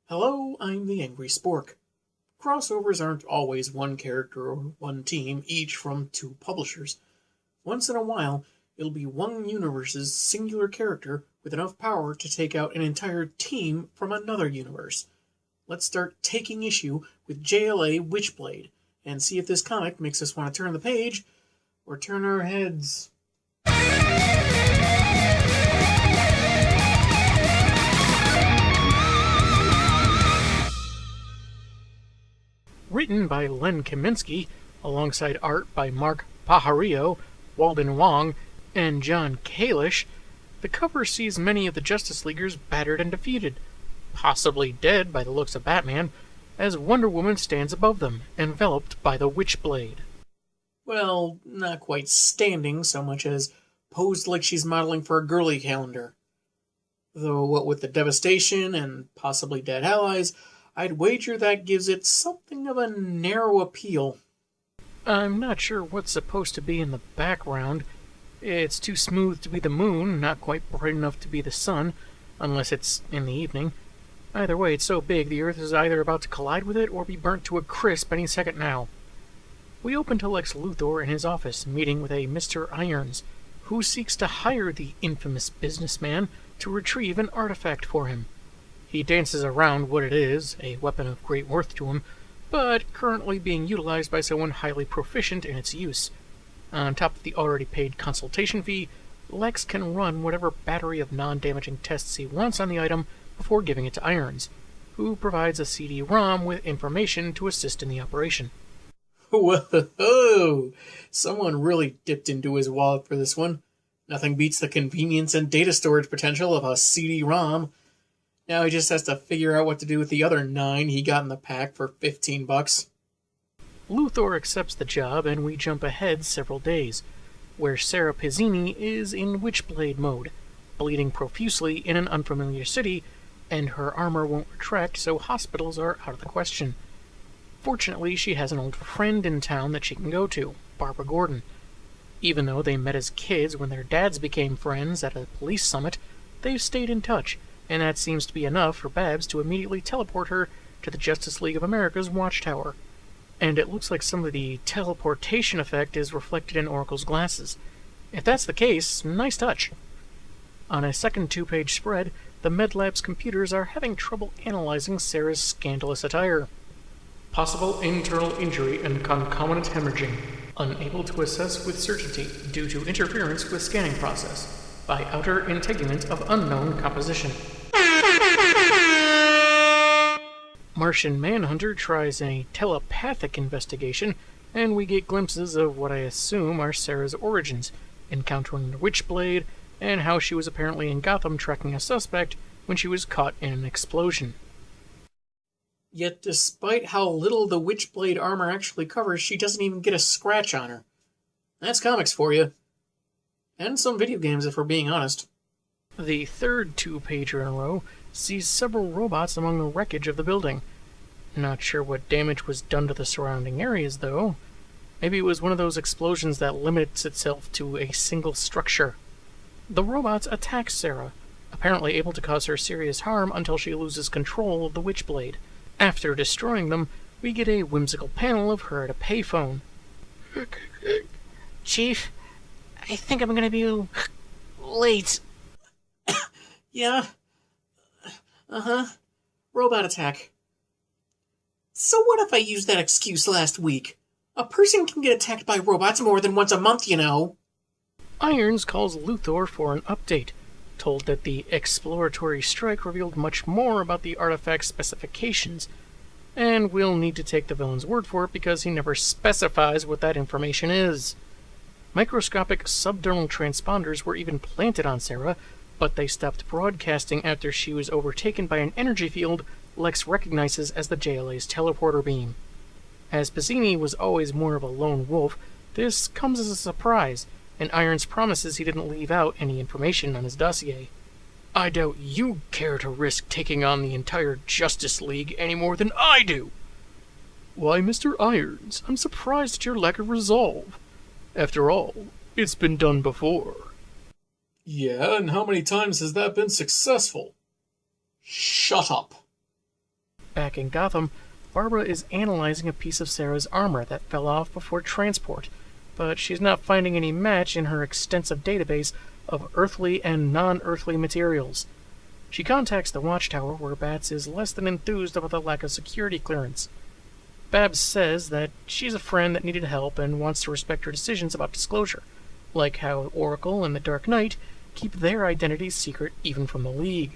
Hello, I'm the Angry Spork. Crossovers aren't always one character or one team, each from two publishers. Once in a while, it'll be one universe's singular character with enough power to take out an entire team from another universe. Let's start taking issue with JLA Witchblade and see if this comic makes us want to turn the page or turn our heads. Written by Len Kaminsky, alongside art by Mark Pajarillo, Walden Wong, and John Kalish, the cover sees many of the Justice Leaguers battered and defeated, possibly dead by the looks of Batman, as Wonder Woman stands above them, enveloped by the Witchblade. Well, not quite standing so much as posed like she's modeling for a girly calendar. Though what with the devastation and possibly dead allies, I'd wager that gives it something of a narrow appeal. I'm not sure what's supposed to be in the background. It's too smooth to be the moon, not quite bright enough to be the sun, unless it's in the evening. Either way, it's so big the Earth is either about to collide with it or be burnt to a crisp any second now. We open to Lex Luthor in his office, meeting with a Mr. Irons, who seeks to hire the infamous businessman to retrieve an artifact for him. He dances around what it is, a weapon of great worth to him, but currently being utilized by someone highly proficient in its use. On top of the already paid consultation fee, Lex can run whatever battery of non-damaging tests he wants on the item before giving it to Irons, who provides a CD-ROM with information to assist in the operation. Whoa! Someone really dipped into his wallet for this one. Nothing beats the convenience and data storage potential of a CD-ROM. Now he just has to figure out what to do with the other 9 he got in the pack for $15. Luthor accepts the job, and we jump ahead several days, where Sara Pezzini is in Witchblade mode, bleeding profusely in an unfamiliar city, and her armor won't retract, so hospitals are out of the question. Fortunately, she has an old friend in town that she can go to, Barbara Gordon. Even though they met as kids when their dads became friends at a police summit, they've stayed in touch, and that seems to be enough for Babs to immediately teleport her to the Justice League of America's Watchtower. And it looks like some of the teleportation effect is reflected in Oracle's glasses. If that's the case, nice touch. On a second 2-page spread, the MedLab's computers are having trouble analyzing Sarah's scandalous attire. Possible internal injury and concomitant hemorrhaging. Unable to assess with certainty due to interference with scanning process by outer integument of unknown composition. Martian Manhunter tries a telepathic investigation, and we get glimpses of what I assume are Sarah's origins, encountering the Witchblade, and how she was apparently in Gotham tracking a suspect when she was caught in an explosion. Yet despite how little the Witchblade armor actually covers, she doesn't even get a scratch on her. That's comics for you. And some video games, if we're being honest. The third 2-pager in a row sees several robots among the wreckage of the building. Not sure what damage was done to the surrounding areas, though. Maybe it was one of those explosions that limits itself to a single structure. The robots attack Sarah, apparently able to cause her serious harm until she loses control of the Witchblade. After destroying them, we get a whimsical panel of her at a payphone. Chief, I think I'm gonna be late. Yeah. Robot attack. So what if I used that excuse last week? A person can get attacked by robots more than once a month, you know. Irons calls Luthor for an update, told that the exploratory strike revealed much more about the artifact's specifications, and we'll need to take the villain's word for it because he never specifies what that information is. Microscopic subdermal transponders were even planted on Sarah, but they stopped broadcasting after she was overtaken by an energy field Lex recognizes as the JLA's teleporter beam. As Pezzini was always more of a lone wolf, this comes as a surprise, and Irons promises he didn't leave out any information on his dossier. I doubt you care to risk taking on the entire Justice League any more than I do. Why, Mr. Irons, I'm surprised at your lack of resolve. After all, it's been done before. Yeah, and how many times has that been successful? Shut up. Back in Gotham, Barbara is analyzing a piece of Sarah's armor that fell off before transport, but she's not finding any match in her extensive database of earthly and non-earthly materials. She contacts the Watchtower, where Bats is less than enthused about the lack of security clearance. Babs says that she's a friend that needed help and wants to respect her decisions about disclosure, like how Oracle and the Dark Knight keep their identities secret even from the League.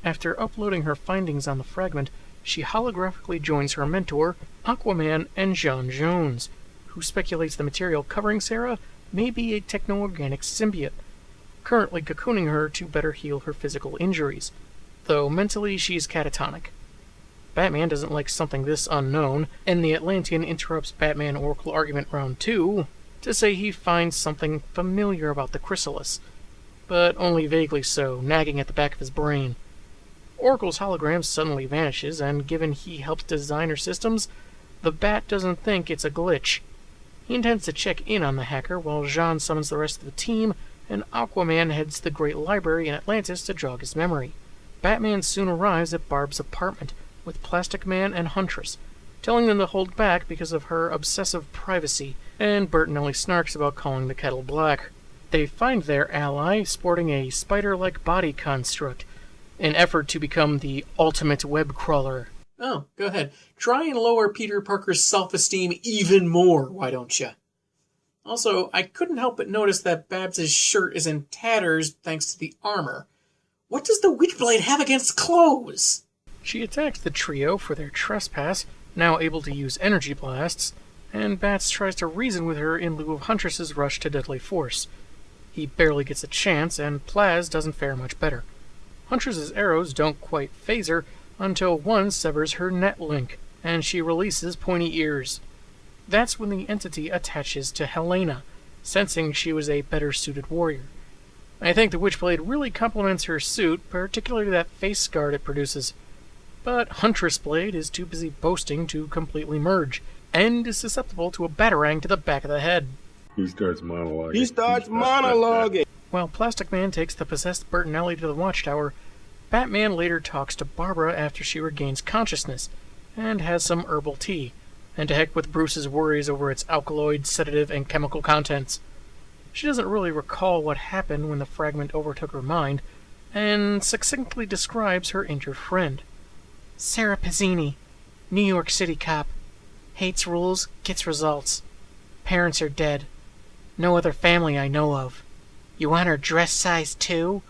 After uploading her findings on the fragment, she holographically joins her mentor, Aquaman and John Jones, who speculates the material covering Sarah may be a techno-organic symbiote, currently cocooning her to better heal her physical injuries, though mentally she's catatonic. Batman doesn't like something this unknown, and the Atlantean interrupts Batman-Oracle argument round 2 to say he finds something familiar about the chrysalis, but only vaguely so, nagging at the back of his brain. Oracle's hologram suddenly vanishes, and given he helped design her systems, the Bat doesn't think it's a glitch. He intends to check in on the hacker while Jean summons the rest of the team, and Aquaman heads to the Great Library in Atlantis to jog his memory. Batman soon arrives at Barb's apartment with Plastic Man and Huntress, telling them to hold back because of her obsessive privacy, and Bertinelli snarks about calling the kettle black. They find their ally sporting a spider-like body construct, an effort to become the ultimate web crawler. Oh, go ahead. Try and lower Peter Parker's self-esteem even more, why don't you? Also, I couldn't help but notice that Babs' shirt is in tatters thanks to the armor. What does the Witchblade have against clothes? She attacks the trio for their trespass, now able to use energy blasts, and Bats tries to reason with her in lieu of Huntress's rush to deadly force. He barely gets a chance, and Plaz doesn't fare much better. Huntress's arrows don't quite phase her until one severs her net link, and she releases pointy ears. That's when the entity attaches to Helena, sensing she was a better-suited warrior. I think the Witchblade really complements her suit, particularly that face guard it produces. But Huntress Blade is too busy boasting to completely merge, and is susceptible to a batarang to the back of the head. He starts monologuing. While Plastic Man takes the possessed Bertinelli to the Watchtower, Batman later talks to Barbara after she regains consciousness, and has some herbal tea, and to heck with Bruce's worries over its alkaloid, sedative, and chemical contents. She doesn't really recall what happened when the fragment overtook her mind, and succinctly describes her injured friend. Sara Pezzini, New York City cop. Hates rules, gets results. Parents are dead. No other family I know of. You want her dress size too?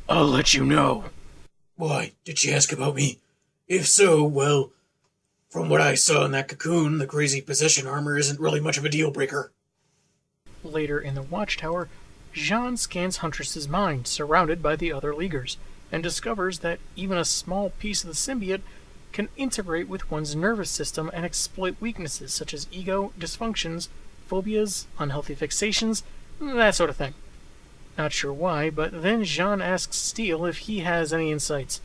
I'll let you know. Why, did she ask about me? If so, well, from what I saw in that cocoon, the crazy possession armor isn't really much of a deal breaker. Later in the Watchtower, Jean scans Huntress's mind, surrounded by the other Leaguers, and discovers that even a small piece of the symbiote can integrate with one's nervous system and exploit weaknesses such as ego, dysfunctions, phobias, unhealthy fixations, that sort of thing. Not sure why, but then Jean asks Steele if he has any insights.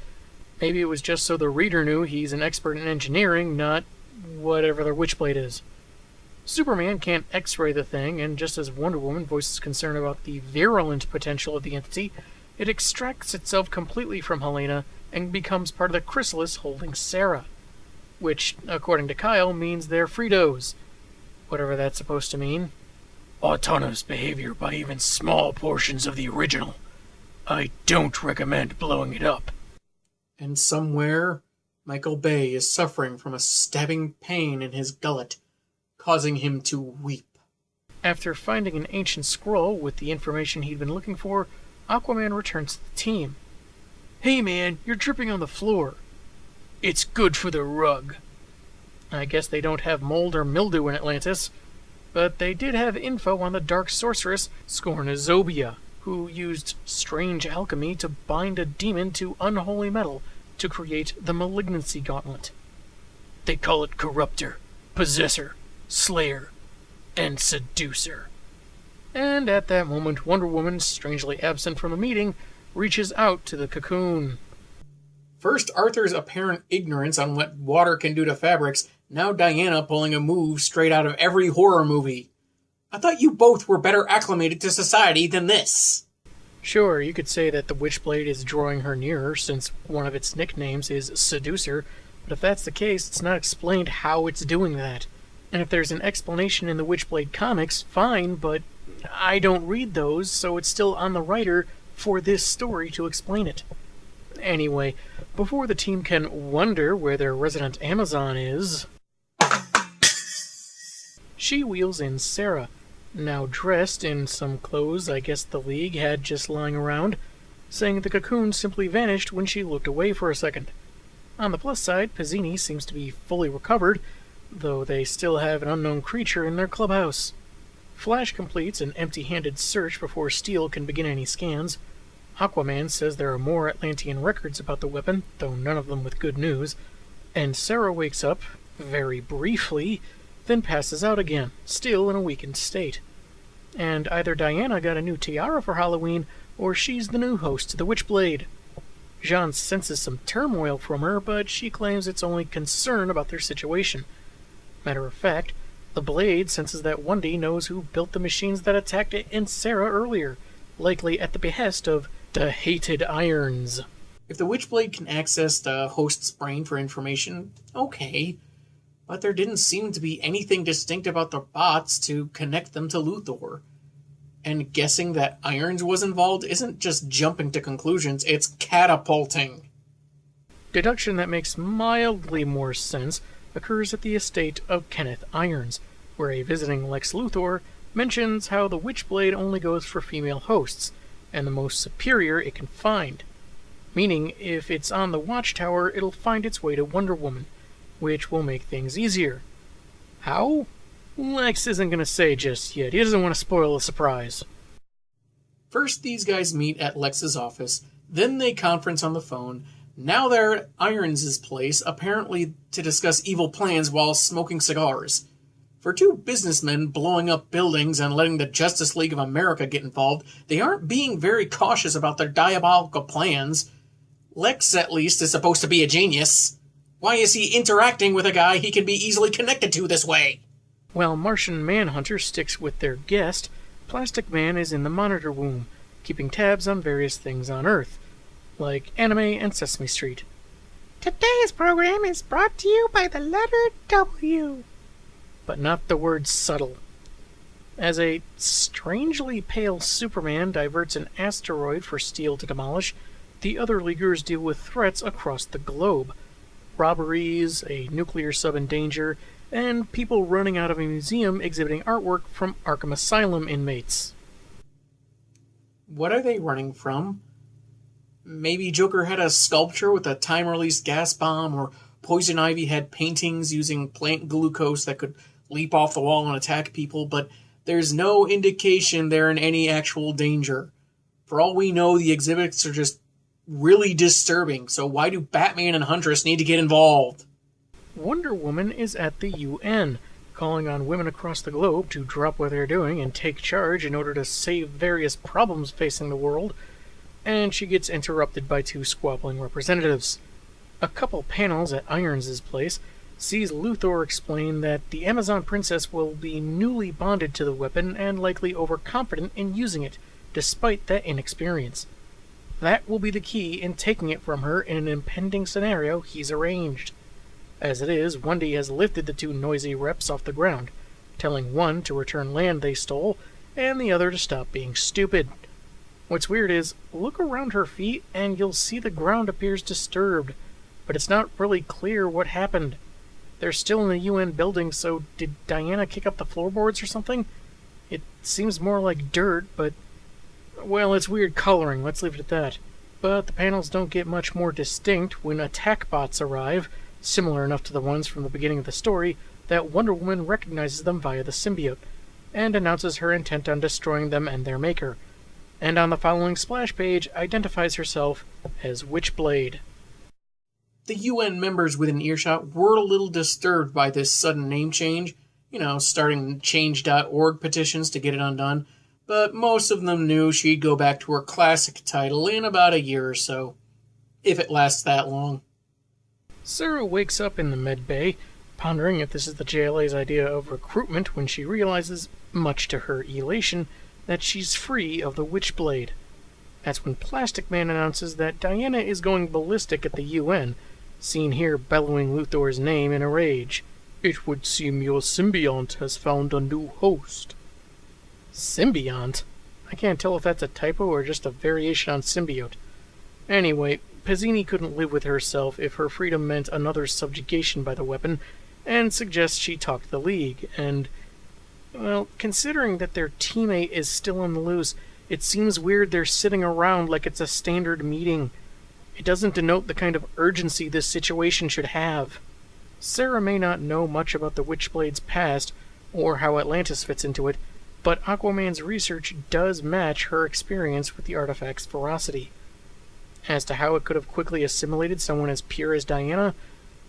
Maybe it was just so the reader knew he's an expert in engineering, not whatever the Witchblade is. Superman can't X-ray the thing, and just as Wonder Woman voices concern about the virulent potential of the entity, it extracts itself completely from Helena and becomes part of the chrysalis holding Sarah. Which, according to Kyle, means they're Fritos. Whatever that's supposed to mean. Autonomous behavior by even small portions of the original. I don't recommend blowing it up. And somewhere, Michael Bay is suffering from a stabbing pain in his gullet, causing him to weep. After finding an ancient scroll with the information he'd been looking for, Aquaman returns to the team. Hey man, you're dripping on the floor. It's good for the rug. I guess they don't have mold or mildew in Atlantis, but they did have info on the dark sorceress Scornozobia, who used strange alchemy to bind a demon to unholy metal to create the Malignancy Gauntlet. They call it Corruptor, Possessor, Slayer, and Seducer. And at that moment, Wonder Woman, strangely absent from the meeting, reaches out to the cocoon. First Arthur's apparent ignorance on what water can do to fabrics, now Diana pulling a move straight out of every horror movie. I thought you both were better acclimated to society than this. Sure, you could say that the Witchblade is drawing her nearer, since one of its nicknames is Seducer, But if that's the case, it's not explained how it's doing that. And if there's an explanation in the Witchblade comics, fine, but I don't read those, so it's still on the writer for this story to explain it. Anyway, before the team can wonder where their resident Amazon is, she wheels in Sara, now dressed in some clothes I guess the League had just lying around, saying the cocoon simply vanished when she looked away for a second. On the plus side, Pezzini seems to be fully recovered, though they still have an unknown creature in their clubhouse. Flash completes an empty-handed search before Steel can begin any scans. Aquaman says there are more Atlantean records about the weapon, though none of them with good news. And Sara wakes up, very briefly, then passes out again, still in a weakened state. And either Diana got a new tiara for Halloween, or she's the new host to the Witchblade. Jean senses some turmoil from her, but she claims it's only concern about their situation. Matter of fact, the Blade senses that Wendy knows who built the machines that attacked it and Sara earlier, likely at the behest of the hated Irons. If the Witchblade can access the host's brain for information, okay. But there didn't seem to be anything distinct about the bots to connect them to Luthor. And guessing that Irons was involved isn't just jumping to conclusions, it's catapulting. Deduction that makes mildly more sense occurs at the estate of Kenneth Irons, where a visiting Lex Luthor mentions how the Witchblade only goes for female hosts, and the most superior it can find. Meaning, if it's on the Watchtower, it'll find its way to Wonder Woman, which will make things easier. How? Lex isn't going to say just yet. He doesn't want to spoil the surprise. First, these guys meet at Lex's office, then they conference on the phone. Now they're at Irons' place, apparently to discuss evil plans while smoking cigars. For two businessmen blowing up buildings and letting the Justice League of America get involved, they aren't being very cautious about their diabolical plans. Lex, at least, is supposed to be a genius. Why is he interacting with a guy he can be easily connected to this way? While Martian Manhunter sticks with their guest, Plastic Man is in the monitor room, keeping tabs on various things on Earth, like anime and Sesame Street. Today's program is brought to you by the letter W. But not the word subtle. As a strangely pale Superman diverts an asteroid for Steel to demolish, the other Leaguers deal with threats across the globe. Robberies, a nuclear sub in danger, and people running out of a museum exhibiting artwork from Arkham Asylum inmates. What are they running from? Maybe Joker had a sculpture with a time-released gas bomb, or Poison Ivy had paintings using plant glucose that could leap off the wall and attack people, but there's no indication they're in any actual danger. For all we know, the exhibits are just really disturbing, so why do Batman and Huntress need to get involved? Wonder Woman is at the UN, calling on women across the globe to drop what they're doing and take charge in order to save various problems facing the world, and she gets interrupted by two squabbling representatives. A couple panels at Irons' place sees Luthor explain that the Amazon Princess will be newly bonded to the weapon and likely overconfident in using it, despite that inexperience. That will be the key in taking it from her in an impending scenario he's arranged. As it is, Wendy has lifted the two noisy reps off the ground, telling one to return land they stole, and the other to stop being stupid. What's weird is, look around her feet and you'll see the ground appears disturbed, but it's not really clear what happened. They're still in the UN building, so did Diana kick up the floorboards or something? It seems more like dirt, but... well, it's weird coloring, let's leave it at that. But the panels don't get much more distinct when attack bots arrive, similar enough to the ones from the beginning of the story, that Wonder Woman recognizes them via the symbiote, and announces her intent on destroying them and their maker, and on the following splash page identifies herself as Witchblade. The UN members within earshot were a little disturbed by this sudden name change, starting change.org petitions to get it undone, but most of them knew she'd go back to her classic title in about a year or so, if it lasts that long. Sara wakes up in the med bay, pondering if this is the JLA's idea of recruitment when she realizes, much to her elation, that she's free of the Witchblade. That's when Plastic Man announces that Diana is going ballistic at the UN, seen here bellowing Luthor's name in a rage. "It would seem your symbiont has found a new host." Symbiont? I can't tell if that's a typo or just a variation on symbiote. Anyway, Pezzini couldn't live with herself if her freedom meant another subjugation by the weapon, and suggests she talk to the League, and... well, considering that their teammate is still on the loose, it seems weird they're sitting around like it's a standard meeting. It doesn't denote the kind of urgency this situation should have. Sara may not know much about the Witchblade's past, or how Atlantis fits into it, but Aquaman's research does match her experience with the artifact's ferocity. As to how it could have quickly assimilated someone as pure as Diana,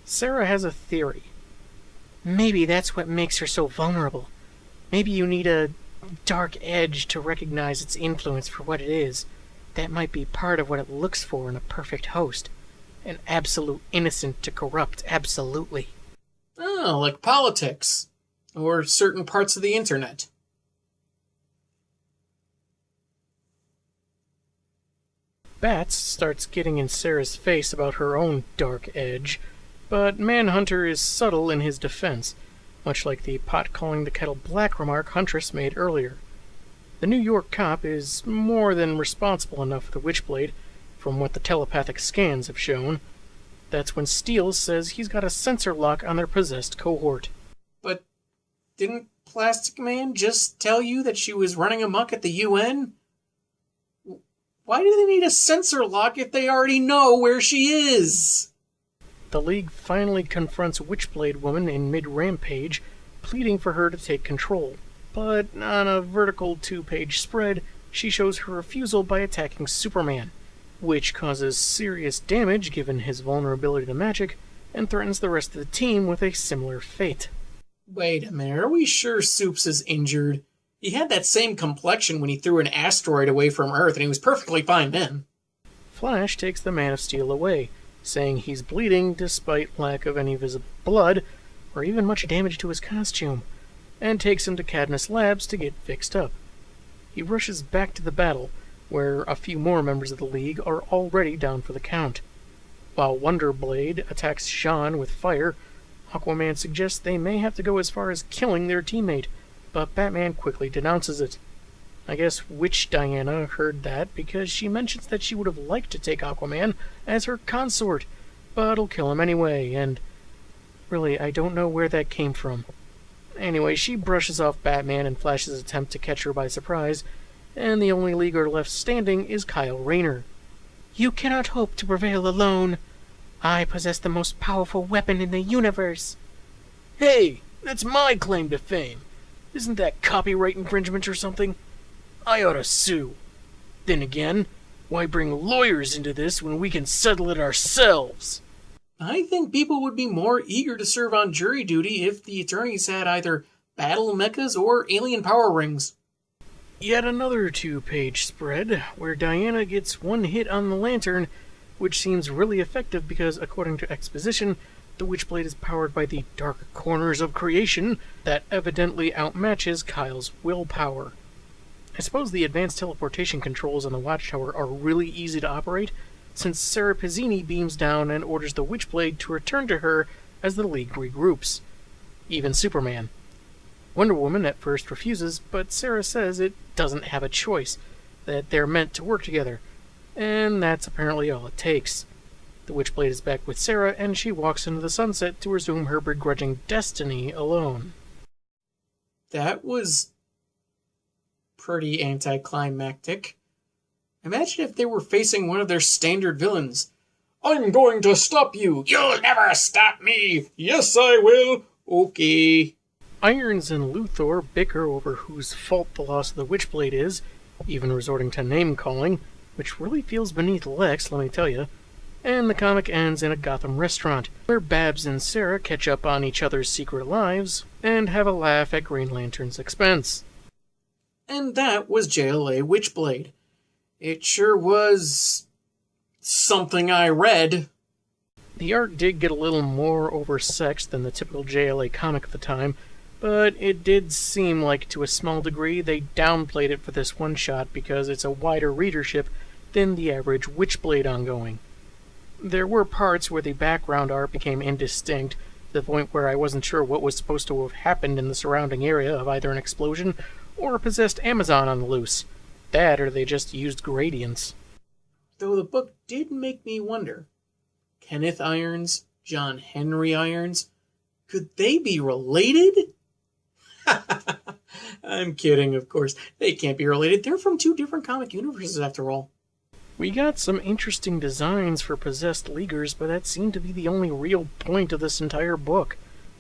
Sara has a theory. Maybe that's what makes her so vulnerable. Maybe you need a dark edge to recognize its influence for what it is. That might be part of what it looks for in a perfect host. An absolute innocent to corrupt absolutely. Oh, like politics. Or certain parts of the internet. Bats starts getting in Sara's face about her own dark edge, but Manhunter is subtle in his defense, much like the pot calling the kettle black remark Huntress made earlier. The New York cop is more than responsible enough for the Witchblade, from what the telepathic scans have shown. That's when Steele says he's got a sensor lock on their possessed cohort. But didn't Plastic Man just tell you that she was running amok at the UN? Why do they need a sensor lock if they already know where she is? The League finally confronts Witchblade Woman in mid-rampage, pleading for her to take control. But on a vertical 2-page spread, she shows her refusal by attacking Superman, which causes serious damage given his vulnerability to magic, and threatens the rest of the team with a similar fate. Wait a minute, are we sure Soups is injured? He had that same complexion when he threw an asteroid away from Earth, and he was perfectly fine then. Flash takes the Man of Steel away, saying he's bleeding despite lack of any visible blood, or even much damage to his costume, and takes him to Cadmus Labs to get fixed up. He rushes back to the battle, where a few more members of the League are already down for the count. While Wonderblade attacks Sean with fire, Aquaman suggests they may have to go as far as killing their teammate, but Batman quickly denounces it. I guess Witch Diana heard that because she mentions that she would have liked to take Aquaman as her consort, but will kill him anyway, and... really, I don't know where that came from. Anyway, she brushes off Batman and Flash's attempt to catch her by surprise, and the only Leaguer left standing is Kyle Rayner. "You cannot hope to prevail alone. I possess the most powerful weapon in the universe." "Hey, that's my claim to fame. Isn't that copyright infringement or something? I ought to sue. Then again, why bring lawyers into this when we can settle it ourselves?" I think people would be more eager to serve on jury duty if the attorneys had either battle mechas or alien power rings. Yet another 2-page spread, where Diana gets one hit on the lantern, which seems really effective because, according to exposition, the Witchblade is powered by the dark corners of creation that evidently outmatches Kyle's willpower. I suppose the advanced teleportation controls on the Watchtower are really easy to operate, since Sara Pezzini beams down and orders the Witchblade to return to her as the League regroups. Even Superman. Wonder Woman at first refuses, but Sara says it doesn't have a choice, that they're meant to work together, and that's apparently all it takes. The Witchblade is back with Sara, and she walks into the sunset to resume her begrudging destiny alone. That was pretty anticlimactic. Imagine if they were facing one of their standard villains. "I'm going to stop you! You'll never stop me! Yes, I will! Okay." Irons and Luthor bicker over whose fault the loss of the Witchblade is, even resorting to name-calling, which really feels beneath Lex, let me tell you. And the comic ends in a Gotham restaurant, where Babs and Sara catch up on each other's secret lives, and have a laugh at Green Lantern's expense. And that was JLA Witchblade. It sure was... something I read. The art did get a little more oversexed than the typical JLA comic of the time, but it did seem like, to a small degree, they downplayed it for this one-shot because it's a wider readership than the average Witchblade ongoing. There were parts where the background art became indistinct, to the point where I wasn't sure what was supposed to have happened in the surrounding area of either an explosion or a possessed Amazon on the loose. That, or they just used gradients. Though the book did make me wonder. Kenneth Irons, John Henry Irons, could they be related? I'm kidding, of course. They can't be related. They're from two different comic universes, after all. We got some interesting designs for possessed Leaguers, but that seemed to be the only real point of this entire book.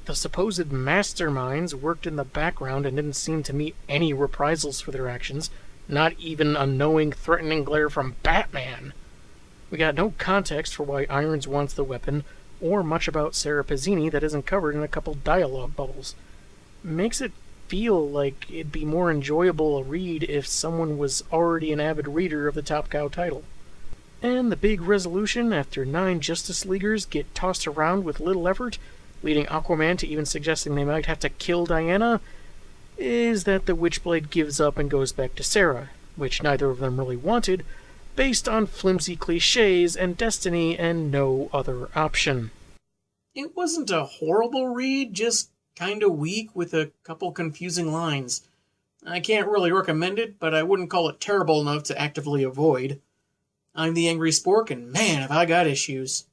The supposed masterminds worked in the background and didn't seem to meet any reprisals for their actions, not even a knowing, threatening glare from Batman. We got no context for why Irons wants the weapon, or much about Sara Pezzini that isn't covered in a couple dialogue bubbles. Makes it feel like it'd be more enjoyable a read if someone was already an avid reader of the Top Cow title. And the big resolution after 9 Justice Leaguers get tossed around with little effort, leading Aquaman to even suggesting they might have to kill Diana, is that the Witchblade gives up and goes back to Sara, which neither of them really wanted, based on flimsy cliches and destiny and no other option. It wasn't a horrible read, just kinda weak with a couple confusing lines. I can't really recommend it, but I wouldn't call it terrible enough to actively avoid. I'm the Angry Spork, and man, have I got issues.